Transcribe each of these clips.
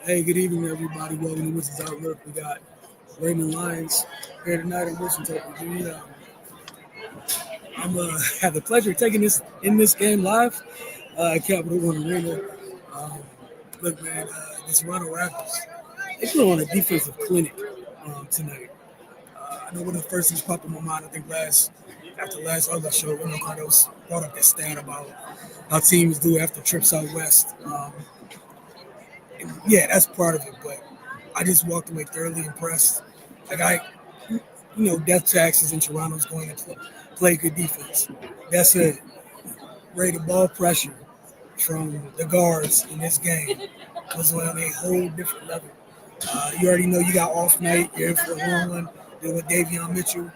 Hey, good evening, everybody. Welcome to Wizards Outlook. We got Raymond Lyons here tonight in Washington. I'm have the pleasure of taking this in this game live at Capital One Arena. Um, look, man, the Toronto Raptors they put on a defensive clinic tonight. I know one of the first things popped in my mind. I think after last other show, when Carlos brought up this stat about how teams do after trips out west. Yeah, that's part of it. But I just walked away thoroughly impressed. Like death taxes in Toronto is going to play good defense. That's it. Rate of ball pressure from the guards in this game was on a whole different level. You already know you got off night. You're in for a long one. Then with Davion Mitchell,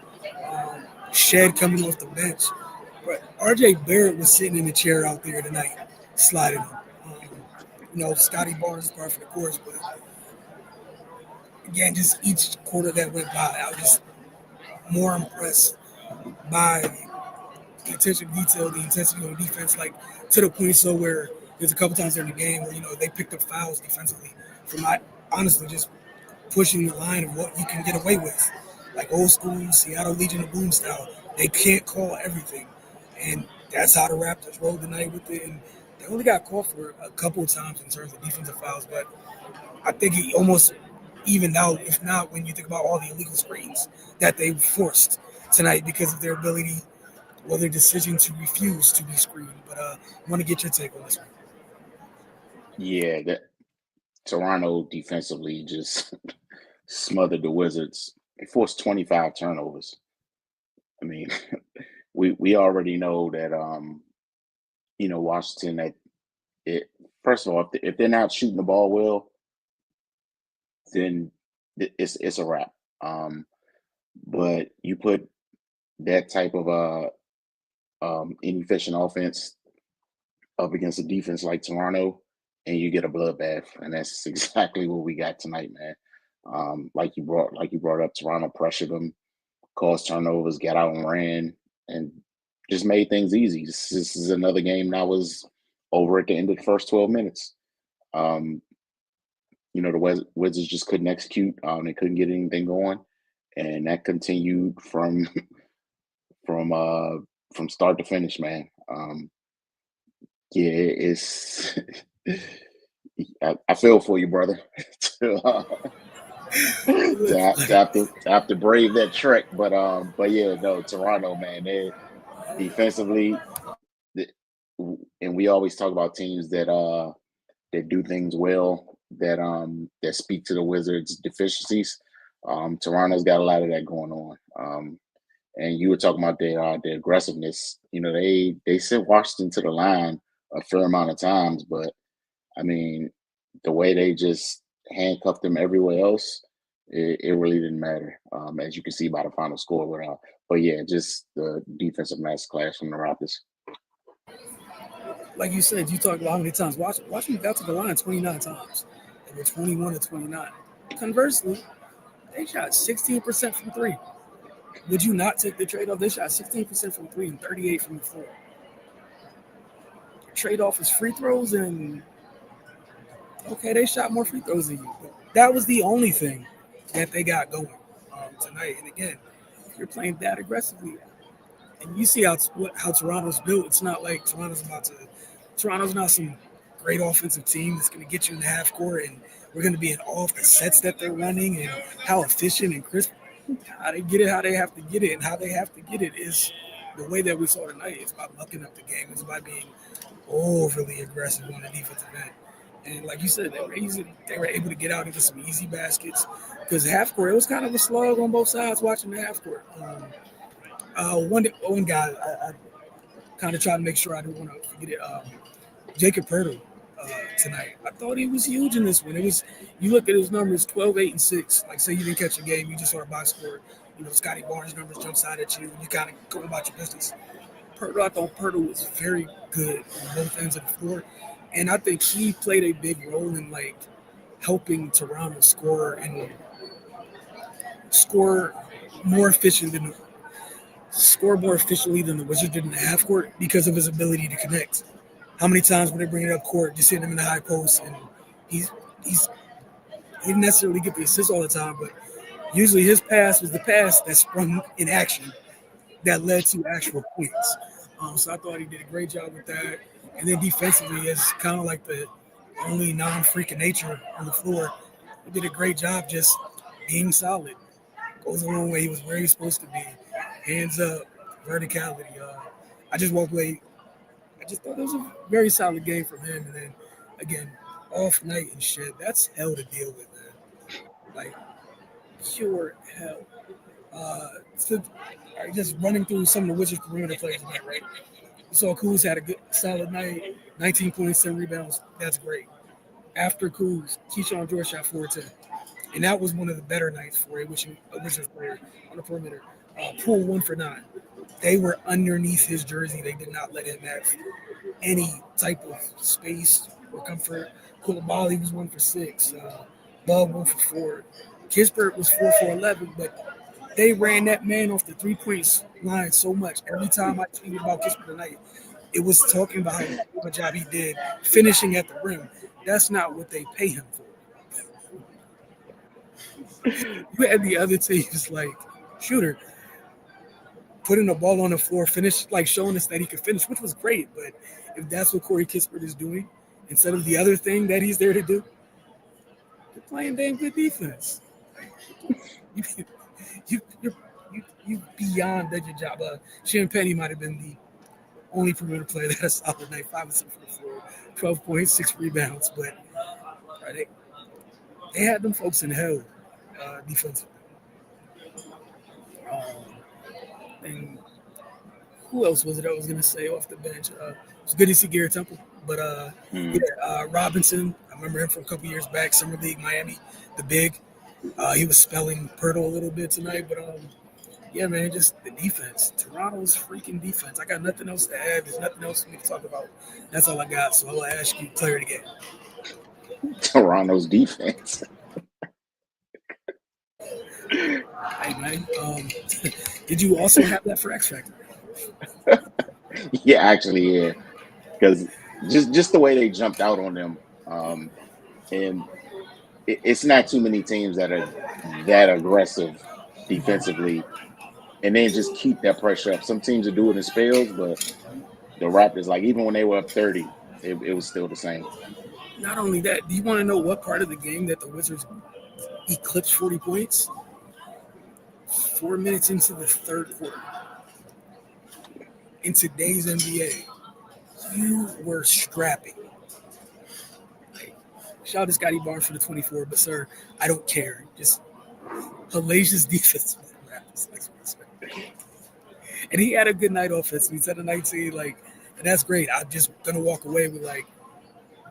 Shed coming off the bench. But RJ Barrett was sitting in the chair out there tonight, sliding him. Scotty Barnes is part for the course, but again, just each quarter that went by, I was just more impressed by the attention to detail, the intensity on defense, like to the point so where there's a couple times during the game where they picked up fouls defensively from not honestly just pushing the line of what you can get away with, like old school Seattle Legion of Boom style. They can't call everything, and that's how the Raptors rolled tonight with it. And they only got called for a couple of times in terms of defensive fouls, but I think he almost evened out, if not when you think about all the illegal screens that they forced tonight because of their ability or their decision to refuse to be screened. But I want to get your take on this one. Yeah, that Toronto defensively just smothered the Wizards. They forced 25 turnovers. I mean, we already know that Washington that it first of all if they're not shooting the ball well, then it's a wrap. But you put that type of inefficient offense up against a defense like Toronto, and you get a bloodbath, and that's exactly what we got tonight, man. Like you brought up, Toronto pressured them, caused turnovers, got out and ran, and just made things easy. This is another game that was over at the end of the first 12 minutes. Um, the Wizards just couldn't execute. They couldn't get anything going, and that continued from uh, from start to finish, man. Yeah, it's. I feel for you, brother. to have to brave that trek, but yeah, no, Toronto, man, they defensively, the- and we always talk about teams that do things well, that speak to the Wizards' deficiencies. Toronto's got a lot of that going on. And you were talking about their aggressiveness. They sent Washington to the line a fair amount of times, but I mean, the way they just handcuffed them everywhere else, it really didn't matter, as you can see by the final score. But yeah, just the defensive masterclass from the Raptors. Like you said, you talked about how many times Washington got to the line 29 times. They were 21 to 29. Conversely, they shot 16% from three. Would you not take the trade off? They shot 16% from three and 38 from the floor. Trade off is free throws, and okay, they shot more free throws than you. But that was the only thing that they got going tonight. And again, if you're playing that aggressively, and you see how Toronto's built, it's not like Toronto's not some great offensive team that's going to get you in the half court and we're going to be in all of the sets that they're running and how efficient and crisp, how they get it, how they have to get it, and how they have to get it is the way that we saw tonight. It's about mucking up the game. It's about being overly aggressive on the defensive end. And like you said, they were able to get out into some easy baskets because half court, it was kind of a slug on both sides watching the half court. One guy, I kind of tried to make sure I didn't want to forget it. Jacob Pertl tonight. I thought he was huge in this one. It was you look at his numbers 12, 8, and 6. Like say you didn't catch a game, you just saw a box score. Scotty Barnes' numbers jumps out at you. You kind of go about your business. I thought Pertl was very good on both ends of the floor, and I think he played a big role in like helping Toronto score more efficient than score more efficiently than the Wizards did in the half court because of his ability to connect. How many times when they bring it up court, just hitting him in the high post, and he's he didn't necessarily get the assist all the time, but usually his pass was the pass that sprung in action that led to actual points. So I thought he did a great job with that. And then defensively, is kind of like the only non-freak nature on the floor. He did a great job just being solid. Goes a long way. He was where he's supposed to be. Hands up, verticality. I just walked away. I just thought it was a very solid game from him. And then again, off night and shit. That's hell to deal with, man. Like pure hell. So, all right, just running through some of the Wizards perimeter players tonight, right? So Kuz had a good, solid night, 19 points, 10 rebounds. That's great. After Kuz, Keyshawn George shot 4-10. And that was one of the better nights for a Wizards player on the perimeter. Poole 1 for 9. They were underneath his jersey. They did not let him have any type of space or comfort. Koulibaly was 1 for 6. Bub 1 for 4. Kispert was 4 for 11, but they ran that man off the 3-point line so much. Every time I tweeted about Kispert tonight, it was talking about how good a job he did finishing at the rim. That's not what they pay him for. You had the other teams like Shooter putting the ball on the floor, finish like showing us that he could finish, which was great. But if that's what Corey Kispert is doing instead of the other thing that he's there to do, you're playing damn good defense. You beyond did your job. Champagne might have been the only perimeter player that had a solid night, 5 and 7 for the floor, 12 points, 6 rebounds. But they had them folks in hell defensively. And who else was it I was going to say off the bench? It was good to see Garrett Temple. But Robinson, I remember him from a couple years back, Summer League, Miami, the big. He was spelling Pirtle a little bit tonight. But yeah, man, just the defense. Toronto's freaking defense. I got nothing else to add. There's nothing else for me to talk about. That's all I got. So I'll ask you, player to get. Toronto's defense. Hey, man. Did you also have that for X Factor? Yeah, actually, yeah. Because just the way they jumped out on them, and it's not too many teams that are that aggressive defensively, and then just keep that pressure up. Some teams will do it in spells, but the Raptors, like even when they were up 30, it was still the same. Not only that, do you want to know what part of the game that the Wizards eclipsed 40 points? 4 minutes into the third quarter. In today's NBA, you were strapping. Shout out to Scotty Barnes for the 24, but sir, I don't care. Just hellacious defense. And he had a good night offensively. He's at a 19, and that's great. I'm just gonna walk away with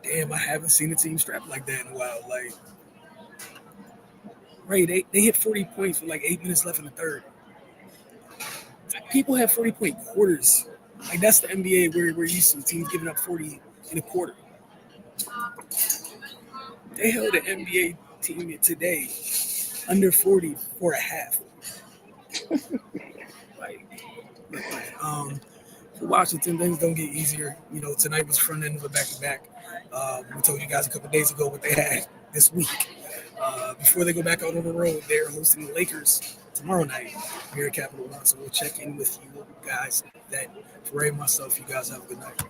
damn, I haven't seen a team strapped like that in a while. They hit 40 points with 8 minutes left in the third. People have 40-point quarters. That's the NBA where we're used to teams giving up 40 in a quarter. They held an NBA team today under 40 for a half. For Washington, things don't get easier. Tonight was front end of a back-to-back. We told you guys a couple days ago what they had this week. Before they go back out on the road, they're hosting the Lakers tomorrow night here at Capital One. So we'll check in with you guys then. For Ray and myself, you guys have a good night.